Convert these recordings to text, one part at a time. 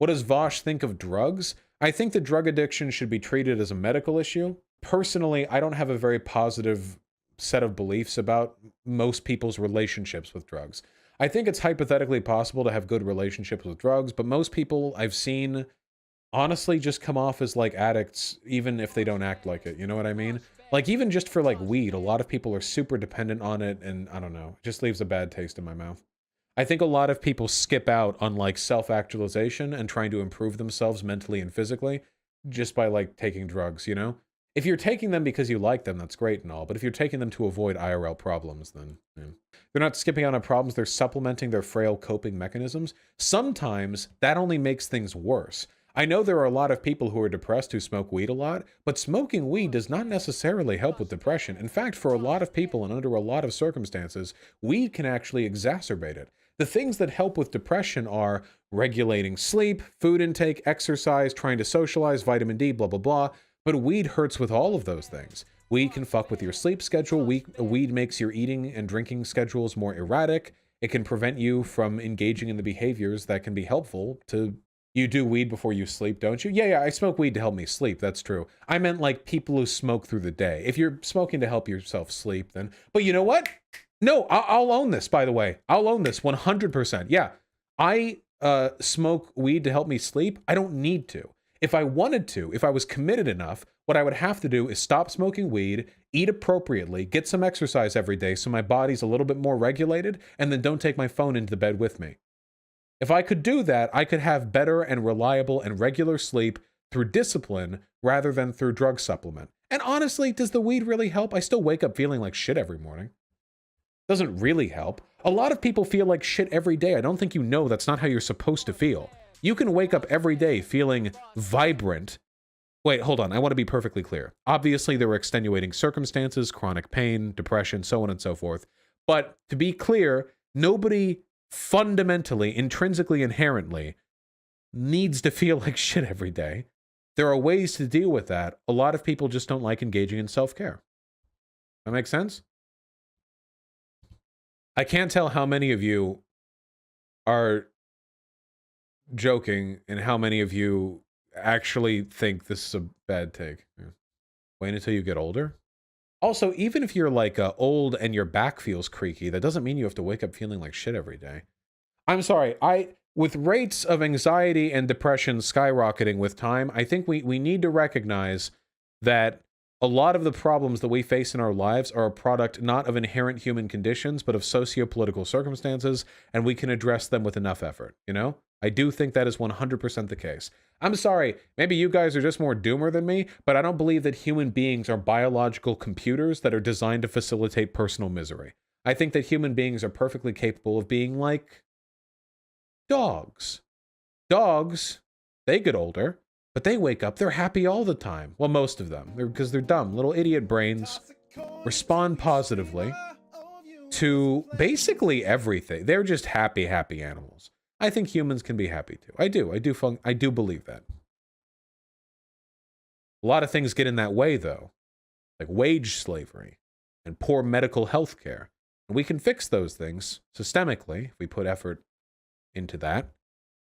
What does Vosh think of drugs? I think that drug addiction should be treated as a medical issue. Personally, I don't have a very positive set of beliefs about most people's relationships with drugs. I think it's hypothetically possible to have good relationships with drugs, but most people I've seen honestly just come off as like addicts, even if they don't act like it. You know what I mean? Like even just for like weed, a lot of people are super dependent on it, and I don't know, it just leaves a bad taste in my mouth. I think a lot of people skip out on like self-actualization and trying to improve themselves mentally and physically just by like taking drugs, you know? If you're taking them because you like them, that's great and all, but if you're taking them to avoid IRL problems, then yeah. They're not skipping out on problems, they're supplementing their frail coping mechanisms. Sometimes that only makes things worse. I know there are a lot of people who are depressed who smoke weed a lot, but smoking weed does not necessarily help with depression. In fact, for a lot of people and under a lot of circumstances, weed can actually exacerbate it. The things that help with depression are regulating sleep, food intake, exercise, trying to socialize, vitamin D, blah, blah, blah. But weed hurts with all of those things. Weed can fuck with your sleep schedule. Weed makes your eating and drinking schedules more erratic. It can prevent you from engaging in the behaviors that can be helpful to... You do weed before you sleep, don't you? Yeah, I smoke weed to help me sleep. That's true. I meant like people who smoke through the day. If you're smoking to help yourself sleep, then... But you know what? No, I'll own this, by the way. I'll own this 100%. Yeah, I smoke weed to help me sleep. I don't need to. If I wanted to, if I was committed enough, what I would have to do is stop smoking weed, eat appropriately, get some exercise every day so my body's a little bit more regulated, and then don't take my phone into the bed with me. If I could do that, I could have better and reliable and regular sleep through discipline rather than through drug supplement. And honestly, does the weed really help? I still wake up feeling like shit every morning. Doesn't really help. A lot of people feel like shit every day. I don't think you know that's not how you're supposed to feel. You can wake up every day feeling vibrant. Wait, hold on. I want to be perfectly clear. Obviously, there are extenuating circumstances, chronic pain, depression, so on and so forth. But to be clear, nobody fundamentally, intrinsically, inherently needs to feel like shit every day. There are ways to deal with that. A lot of people just don't like engaging in self-care. That makes sense? I can't tell how many of you are joking and how many of you actually think this is a bad take. Yeah. Wait until you get older. Also, even if you're like old and your back feels creaky, that doesn't mean you have to wake up feeling like shit every day. I'm sorry. With rates of anxiety and depression skyrocketing with time, I think we need to recognize that a lot of the problems that we face in our lives are a product not of inherent human conditions, but of socio-political circumstances, and we can address them with enough effort, you know? I do think that is 100% the case. I'm sorry, maybe you guys are just more doomer than me, but I don't believe that human beings are biological computers that are designed to facilitate personal misery. I think that human beings are perfectly capable of being like dogs. Dogs, they get older, but they wake up, they're happy all the time. Well, most of them, because they're dumb. Little idiot brains respond positively to basically everything. They're just happy animals. I think humans can be happy too. I do believe that. A lot of things get in that way though, like wage slavery and poor medical health care. And we can fix those things systemically if we put effort into that.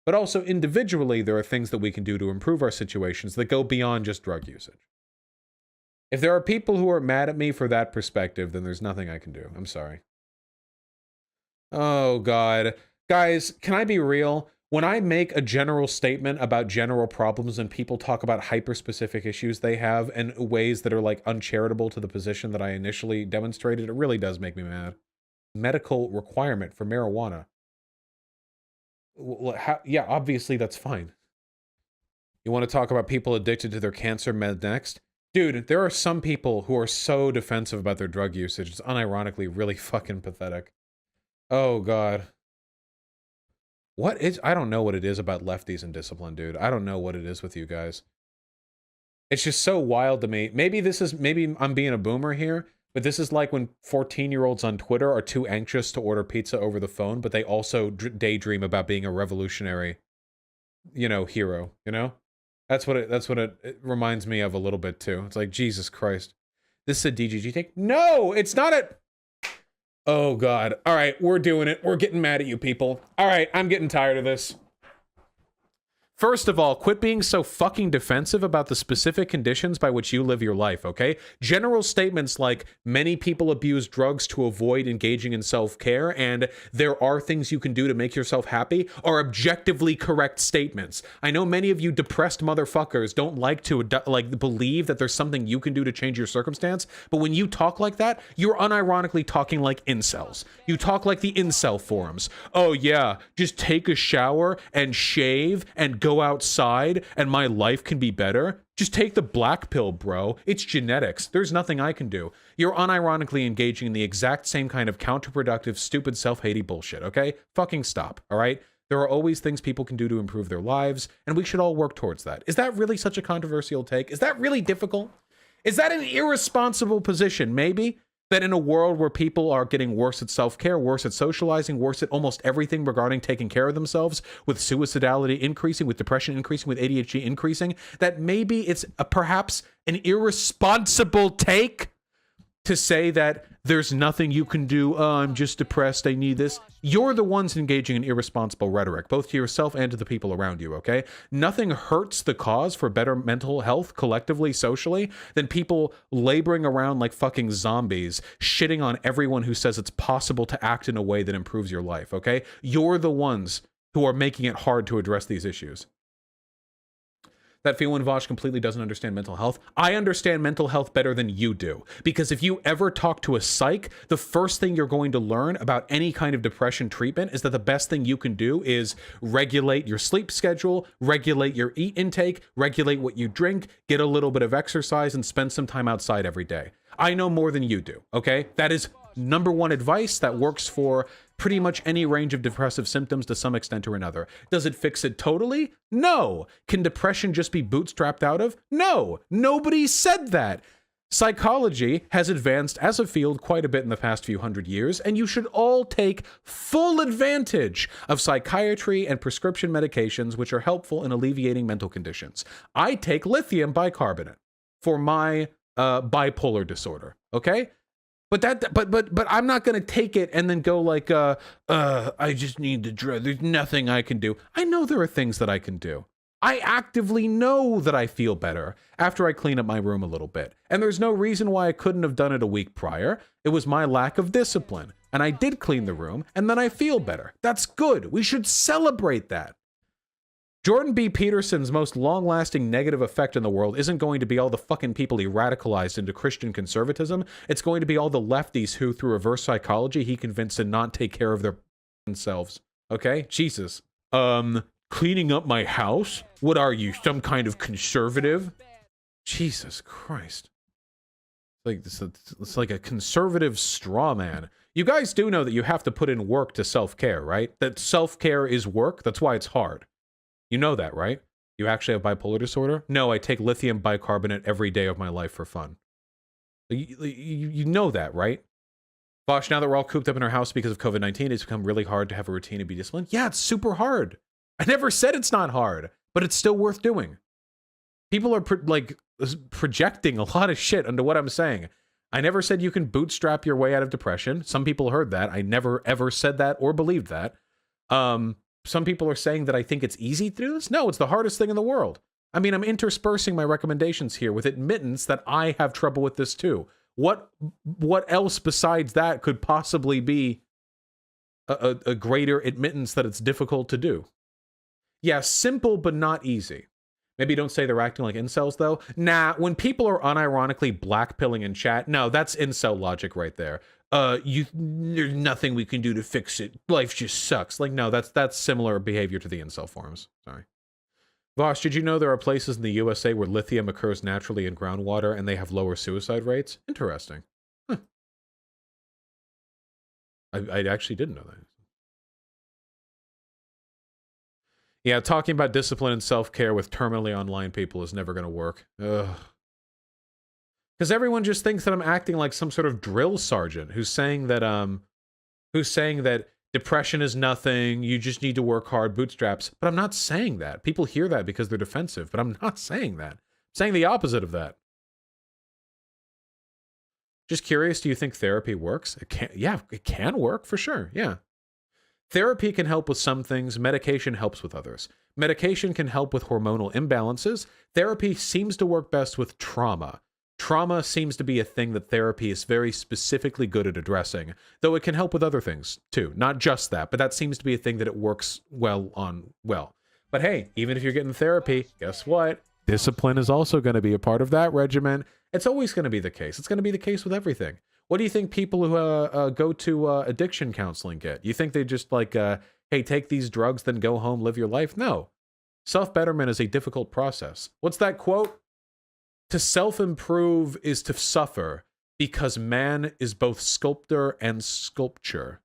But also individually, there are things that we can do to improve our situations that go beyond just drug usage. If there are people who are mad at me for that perspective, then there's nothing I can do. I'm sorry. Oh, God. Guys, can I be real? When I make a general statement about general problems and people talk about hyper-specific issues they have and ways that are like uncharitable to the position that I initially demonstrated, it really does make me mad. Medical requirement for marijuana. Well, yeah, obviously that's fine. You want to talk about people addicted to their cancer med next? Dude, there are some people who are so defensive about their drug usage. It's unironically really fucking pathetic. Oh, God. I don't know what it is about lefties and discipline, dude. I don't know what it is with you guys. It's just so wild to me. Maybe I'm being a boomer here, but this is like when 14-year-olds on Twitter are too anxious to order pizza over the phone, but they also daydream about being a revolutionary, you know, hero, you know? That's what it reminds me of a little bit too. It's like, Jesus Christ. This is a DGG take? No, it's not a... Oh, God. All right, we're doing it. We're getting mad at you people. All right, I'm getting tired of this. First of all, quit being so fucking defensive about the specific conditions by which you live your life, okay? General statements like many people abuse drugs to avoid engaging in self-care and there are things you can do to make yourself happy are objectively correct statements. I know many of you depressed motherfuckers don't like to believe that there's something you can do to change your circumstance, but when you talk like that, you're unironically talking like incels. You talk like the incel forums. Oh yeah, just take a shower and shave and go outside and my life can be better. Just take the black pill, bro. It's genetics. There's nothing I can do. You're unironically engaging in the exact same kind of counterproductive, stupid, self-hating bullshit, okay? Fucking stop, all right? There are always things people can do to improve their lives, and we should all work towards that. Is that really such a controversial take? Is that really difficult? Is that an irresponsible position? Maybe. That in a world where people are getting worse at self-care, worse at socializing, worse at almost everything regarding taking care of themselves, with suicidality increasing, with depression increasing, with ADHD increasing, that maybe it's perhaps an irresponsible take to say that there's nothing you can do. Oh, I'm just depressed. I need this. You're the ones engaging in irresponsible rhetoric, both to yourself and to the people around you, okay? Nothing hurts the cause for better mental health collectively, socially, than people laboring around like fucking zombies, shitting on everyone who says it's possible to act in a way that improves your life, okay? You're the ones who are making it hard to address these issues. That Feel Vosh completely doesn't understand mental health. I understand mental health better than you do. Because if you ever talk to a psych, the first thing you're going to learn about any kind of depression treatment is that the best thing you can do is regulate your sleep schedule, regulate your eat intake, regulate what you drink, get a little bit of exercise, and spend some time outside every day. I know more than you do, okay? That is number one advice that works for pretty much any range of depressive symptoms to some extent or another. Does it fix it totally? No. Can depression just be bootstrapped out of? No. Nobody said that. Psychology has advanced as a field quite a bit in the past few hundred years, and you should all take full advantage of psychiatry and prescription medications which are helpful in alleviating mental conditions. I take lithium bicarbonate for my bipolar disorder, okay? But I'm not going to take it and then go like, I just need the drug. There's nothing I can do. I know there are things that I can do. I actively know that I feel better after I clean up my room a little bit. And there's no reason why I couldn't have done it a week prior. It was my lack of discipline. And I did clean the room, and then I feel better. That's good. We should celebrate that. Jordan B. Peterson's most long-lasting negative effect in the world isn't going to be all the fucking people he radicalized into Christian conservatism. It's going to be all the lefties who, through reverse psychology, he convinced to not take care of their selves. Okay? Jesus. Cleaning up my house? What are you, some kind of conservative? Jesus Christ. It's like a conservative straw man. You guys do know that you have to put in work to self-care, right? That self-care is work. That's why it's hard. You know that, right? You actually have bipolar disorder? No, I take lithium bicarbonate every day of my life for fun. You know that, right? Bosh, now that we're all cooped up in our house because of COVID-19, it's become really hard to have a routine and be disciplined. Yeah, it's super hard. I never said it's not hard, but it's still worth doing. People are projecting a lot of shit onto what I'm saying. I never said you can bootstrap your way out of depression. Some people heard that. I never ever said that or believed that. Some people are saying that I think it's easy to do this. No, it's the hardest thing in the world. I mean, I'm interspersing my recommendations here with admittance that I have trouble with this too. What else besides that could possibly be a greater admittance that it's difficult to do? Yeah, simple but not easy. Maybe don't say they're acting like incels though. Nah, when people are unironically blackpilling in chat, no, that's incel logic right there. There's nothing we can do to fix it. Life just sucks. Like, no, that's similar behavior to the incel forums. Sorry. Vosh, did you know there are places in the USA where lithium occurs naturally in groundwater and they have lower suicide rates? Interesting. Huh. I actually didn't know that. Yeah, talking about discipline and self-care with terminally online people is never going to work. Ugh. Because everyone just thinks that I'm acting like some sort of drill sergeant who's saying that depression is nothing, you just need to work hard, bootstraps. But I'm not saying that. People hear that because they're defensive, but I'm not saying that. I'm saying the opposite of that. Just curious, do you think therapy works? Yeah, it can work for sure. Yeah. Therapy can help with some things. Medication helps with others. Medication can help with hormonal imbalances. Therapy seems to work best with trauma. Trauma seems to be a thing that therapy is very specifically good at addressing, though it can help with other things too. Not just that, but that seems to be a thing that it works well on well. But hey, even if you're getting therapy, guess what? Discipline is also going to be a part of that regimen. It's always going to be the case. It's going to be the case with everything. What do you think people who go to addiction counseling get? You think they just like, hey, take these drugs, then go home, live your life? No. Self-betterment is a difficult process. What's that quote? To self-improve is to suffer, because man is both sculptor and sculpture.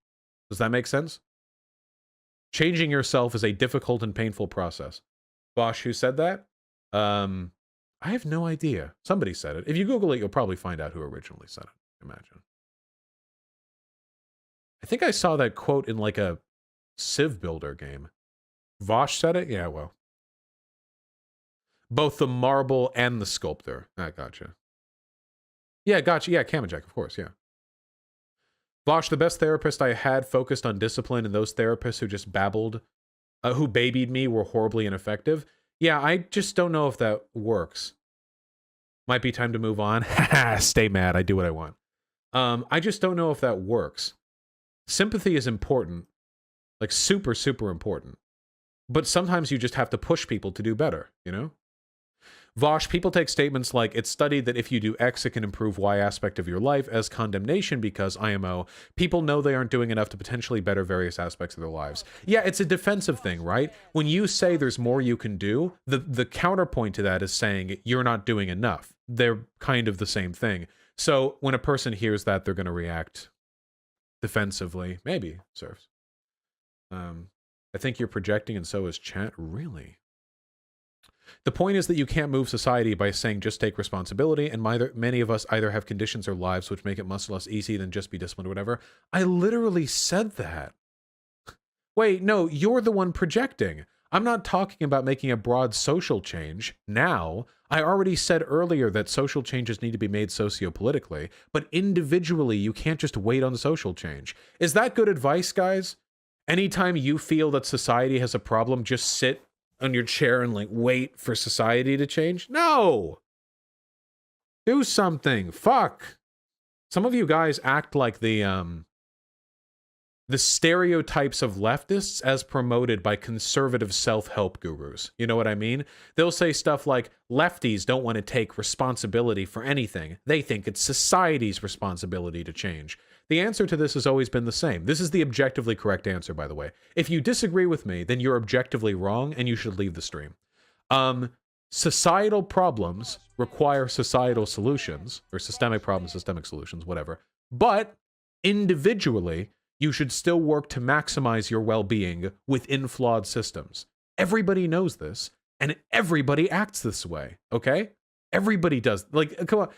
Does that make sense? Changing yourself is a difficult and painful process. Bosch, who said that? I have no idea. Somebody said it. If you Google it, you'll probably find out who originally said it. Imagine. I think I saw that quote in like a Civ Builder game. Vosh said it? Yeah, well. Both the marble and the sculptor. Ah, gotcha. Yeah, gotcha. Yeah, Kamajak, of course, yeah. Vosh, the best therapist I had focused on discipline, and those therapists who just babbled, who babied me, were horribly ineffective. Yeah, I just don't know if that works. Might be time to move on. Stay mad. I do what I want. I just don't know if that works. Sympathy is important. Like, super, super important. But sometimes you just have to push people to do better, you know? Vosh, people take statements like, it's studied that if you do X, it can improve Y aspect of your life as condemnation because IMO, people know they aren't doing enough to potentially better various aspects of their lives. Yeah, it's a defensive thing, right? When you say there's more you can do, the counterpoint to that is saying you're not doing enough. They're kind of the same thing. So when a person hears that, they're going to react defensively. Maybe, serves. I think you're projecting, and so is chat. Really? The point is that you can't move society by saying just take responsibility, and many of us either have conditions or lives which make it much less easy than just be disciplined or whatever. I literally said that. Wait, no, you're the one projecting. I'm not talking about making a broad social change now. I already said earlier that social changes need to be made sociopolitically, but individually you can't just wait on social change. Is that good advice, guys? Anytime you feel that society has a problem, just sit on your chair and like wait for society to change? No! Do something. Fuck. Some of you guys act like the stereotypes of leftists as promoted by conservative self-help gurus. You know what I mean? They'll say stuff like, lefties don't want to take responsibility for anything. They think it's society's responsibility to change. The answer to this has always been the same. This is the objectively correct answer, by the way. If you disagree with me, then you're objectively wrong and you should leave the stream. Societal problems require societal solutions, or systemic problems, systemic solutions, whatever. But individually, you should still work to maximize your well-being within flawed systems. Everybody knows this, and everybody acts this way, okay? Everybody does. Like, come on.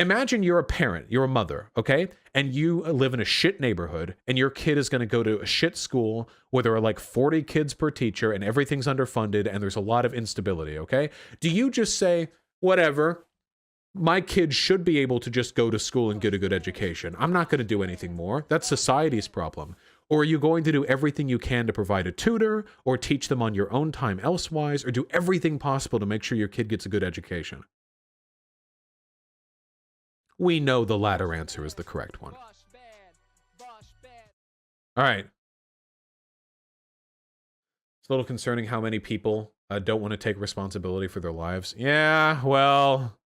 Imagine you're a parent, you're a mother, okay? And you live in a shit neighborhood, and your kid is going to go to a shit school where there are like 40 kids per teacher, and everything's underfunded, and there's a lot of instability, okay? Do you just say, whatever, my kid should be able to just go to school and get a good education. I'm not going to do anything more. That's society's problem. Or are you going to do everything you can to provide a tutor, or teach them on your own time elsewise, or do everything possible to make sure your kid gets a good education? We know the latter answer is the correct one. All right. It's a little concerning how many people don't want to take responsibility for their lives. Yeah, well...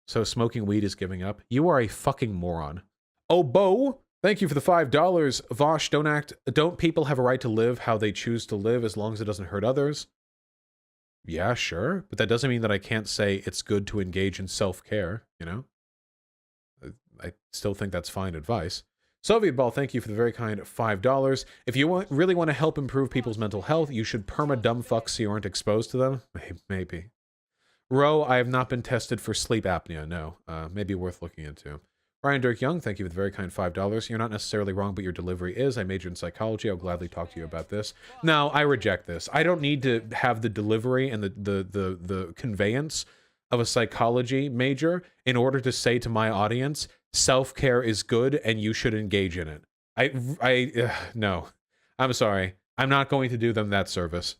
So smoking weed is giving up? You are a fucking moron. Oh, Bo, thank you for the $5. Vosh, don't people have a right to live how they choose to live as long as it doesn't hurt others? Yeah, sure. But that doesn't mean that I can't say it's good to engage in self-care, you know? I still think that's fine advice. Soviet Ball, thank you for the very kind $5. If you really want to help improve people's mental health, you should perma-dumb fuck so you aren't exposed to them. Maybe. Ro, I have not been tested for sleep apnea, no. Maybe worth looking into. Ryan Dirk Young, thank you for the very kind $5. You're not necessarily wrong, but your delivery is. I majored in psychology. I'll gladly talk to you about this. No, I reject this. I don't need to have the delivery and the conveyance of a psychology major in order to say to my audience, self-care is good and you should engage in it. No. I'm sorry. I'm not going to do them that service.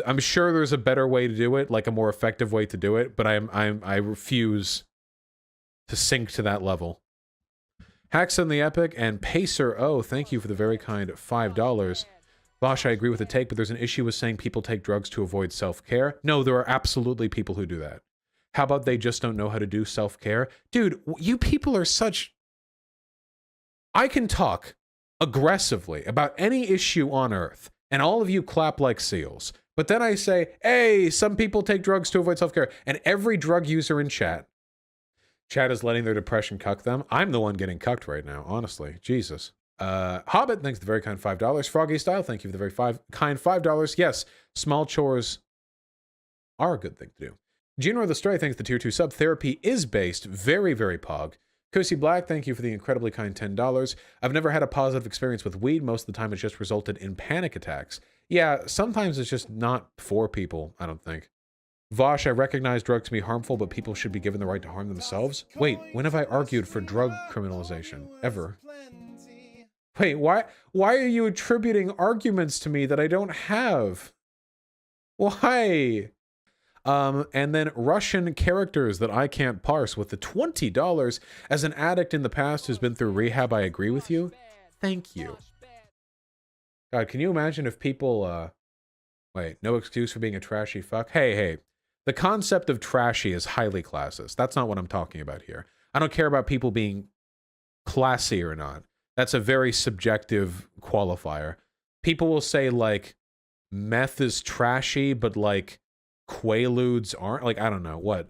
I'm sure there's a better way to do it, like a more effective way to do it, but I refuse to sink to that level. Hacks on the Epic and Pacer O, thank you for the very kind $5. Bosh, I agree with the take, but there's an issue with saying people take drugs to avoid self-care. No, there are absolutely people who do that. How about they just don't know how to do self-care? Dude, you people are such... I can talk aggressively about any issue on Earth, and all of you clap like seals. But then I say, hey, some people take drugs to avoid self-care, and every drug user in chat is letting their depression cuck them. I'm the one getting cucked right now, honestly. Jesus. Hobbit, thanks for the very kind $5. Froggy Style, thank you for the very kind $5. Yes, small chores are a good thing to do. Junior the Stray, thanks for the tier 2 sub. Therapy is based. Very, very pog. Cozy Black, thank you for the incredibly kind $10. I've never had a positive experience with weed. Most of the time it's just resulted in panic attacks. Yeah, sometimes it's just not for people, I don't think. Vosh, I recognize drugs can be harmful, but people should be given the right to harm themselves. Wait, when have I argued for drug criminalization? Ever? Wait, why are you attributing arguments to me that I don't have? Why? And then Russian characters that I can't parse with the $20. As an addict in the past who's been through rehab, I agree with you. Thank you. God, can you imagine if people, wait, no excuse for being a trashy fuck? Hey. The concept of trashy is highly classist. That's not what I'm talking about here. I don't care about people being classy or not. That's a very subjective qualifier. People will say, like, meth is trashy, but, like, Quaaludes aren't. Like, I don't know, what?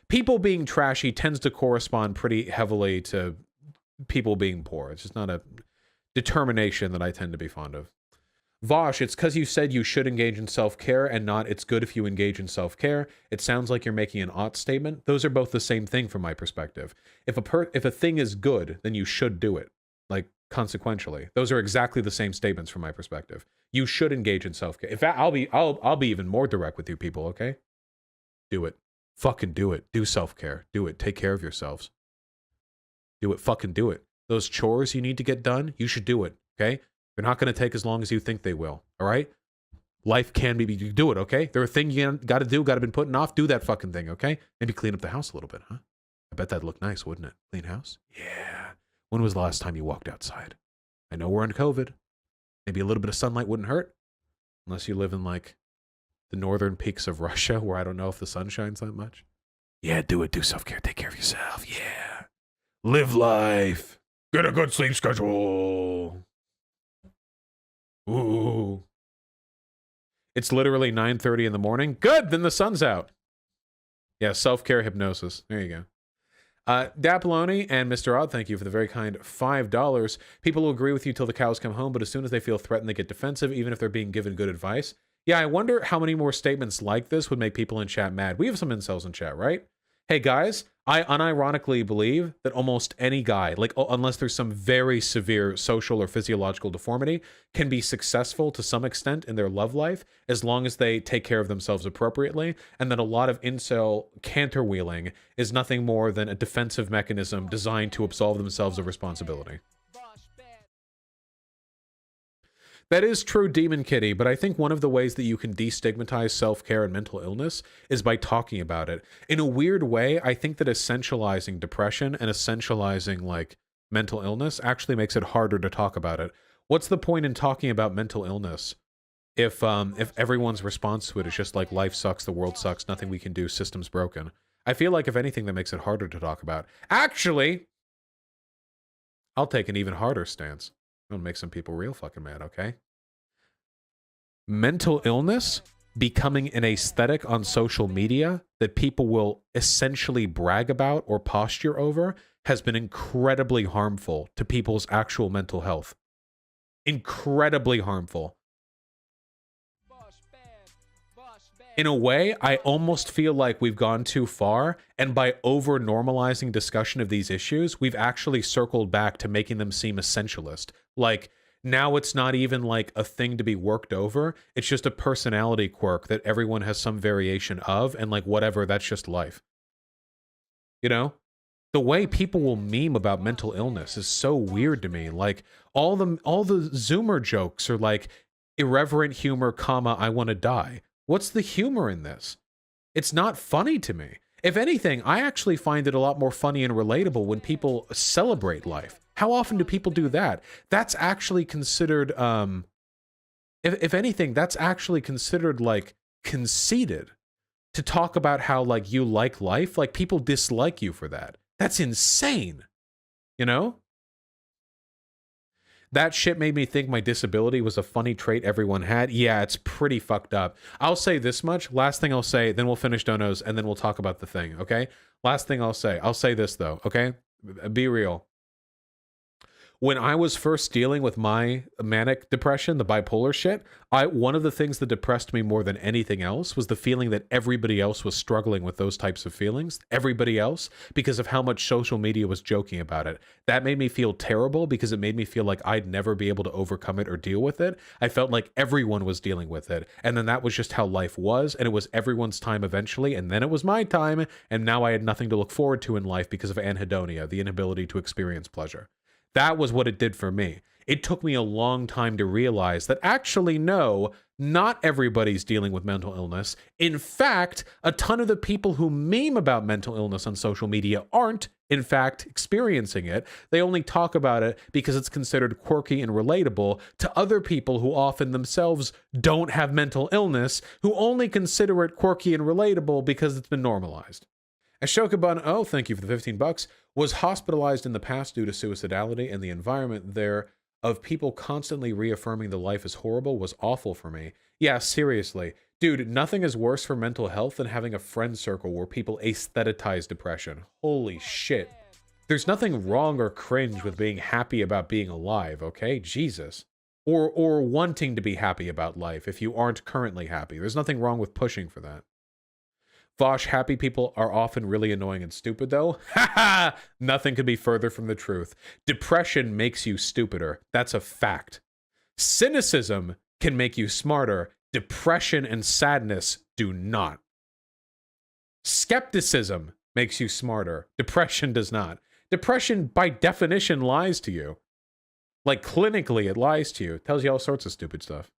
People being trashy tends to correspond pretty heavily to people being poor. It's just not a determination that I tend to be fond of. Vosh, it's because you said you should engage in self-care and not it's good if you engage in self-care. It sounds like you're making an ought statement. Those are both the same thing from my perspective. If a thing is good, then you should do it. Like, consequentially. Those are exactly the same statements from my perspective. You should engage in self-care. In fact, I'll be even more direct with you people, okay? Do it. Fucking do it. Do self-care. Do it. Take care of yourselves. Do it. Fucking do it. Those chores you need to get done, you should do it, okay? They're not going to take as long as you think they will, all right? Life can be, you do it, okay? There are things you got to do, got to been putting off. Do that fucking thing, okay? Maybe clean up the house a little bit, huh? I bet that'd look nice, wouldn't it? Clean house? Yeah. When was the last time you walked outside? I know we're in COVID. Maybe a little bit of sunlight wouldn't hurt. Unless you live in, like, the northern peaks of Russia, where I don't know if the sun shines that much. Yeah, do it. Do self-care. Take care of yourself. Yeah. Live life. Get a good sleep schedule. Ooh. It's literally 9:30 in the morning. Good, then the sun's out. Yeah, self-care hypnosis. There you go. Dapoloni and Mr. Odd, thank you for the very kind $5. People will agree with you till the cows come home, but as soon as they feel threatened, they get defensive, even if they're being given good advice. Yeah, I wonder how many more statements like this would make people in chat mad. We have some incels in chat, right? Hey guys, I unironically believe that almost any guy, like unless there's some very severe social or physiological deformity, can be successful to some extent in their love life as long as they take care of themselves appropriately, and that a lot of incel canterwheeling is nothing more than a defensive mechanism designed to absolve themselves of responsibility. That is true, Demon Kitty, but I think one of the ways that you can destigmatize self-care and mental illness is by talking about it. In a weird way, I think that essentializing depression and essentializing, like, mental illness actually makes it harder to talk about it. What's the point in talking about mental illness if everyone's response to it is just like, life sucks, the world sucks, nothing we can do, system's broken? I feel like, if anything, that makes it harder to talk about. Actually, I'll take an even harder stance. I'm gonna make some people real fucking mad, okay? Mental illness becoming an aesthetic on social media that people will essentially brag about or posture over has been incredibly harmful to people's actual mental health. Incredibly harmful. In a way, I almost feel like we've gone too far, and by over-normalizing discussion of these issues, we've actually circled back to making them seem essentialist. Like, now it's not even like a thing to be worked over, it's just a personality quirk that everyone has some variation of, and like, whatever, that's just life. You know? The way people will meme about mental illness is so weird to me. Like all the Zoomer jokes are like irreverent humor, comma, I want to die. What's the humor in this? It's not funny to me. If anything, I actually find it a lot more funny and relatable when people celebrate life. How often do people do that? That's actually considered, if anything, that's actually considered like conceited to talk about how like you like life. Like people dislike you for that. That's insane. You know? That shit made me think my disability was a funny trait everyone had. Yeah, it's pretty fucked up. I'll say this much. Last thing I'll say, then we'll finish donos, and then we'll talk about the thing, okay? Last thing I'll say. I'll say this, though, okay? Be real. When I was first dealing with my manic depression, the bipolar shit, one of the things that depressed me more than anything else was the feeling that everybody else was struggling with those types of feelings. Everybody else, because of how much social media was joking about it. That made me feel terrible because it made me feel like I'd never be able to overcome it or deal with it. I felt like everyone was dealing with it. And then that was just how life was. And it was everyone's time eventually. And then it was my time. And now I had nothing to look forward to in life because of anhedonia, the inability to experience pleasure. That was what it did for me. It took me a long time to realize that actually, no, not everybody's dealing with mental illness. In fact, a ton of the people who meme about mental illness on social media aren't, in fact, experiencing it. They only talk about it because it's considered quirky and relatable to other people who often themselves don't have mental illness, who only consider it quirky and relatable because it's been normalized. Ashokabun, oh, thank you for the 15 bucks, was hospitalized in the past due to suicidality, and the environment there of people constantly reaffirming the life is horrible was awful for me. Yeah, seriously. Dude, nothing is worse for mental health than having a friend circle where people aesthetize depression. Holy shit. There's nothing wrong or cringe with being happy about being alive, okay? Jesus. Or wanting to be happy about life if you aren't currently happy. There's nothing wrong with pushing for that. Vosh, happy people are often really annoying and stupid, though. Ha ha! Nothing could be further from the truth. Depression makes you stupider. That's a fact. Cynicism can make you smarter. Depression and sadness do not. Skepticism makes you smarter. Depression does not. Depression, by definition, lies to you. Like, clinically, it lies to you. It tells you all sorts of stupid stuff.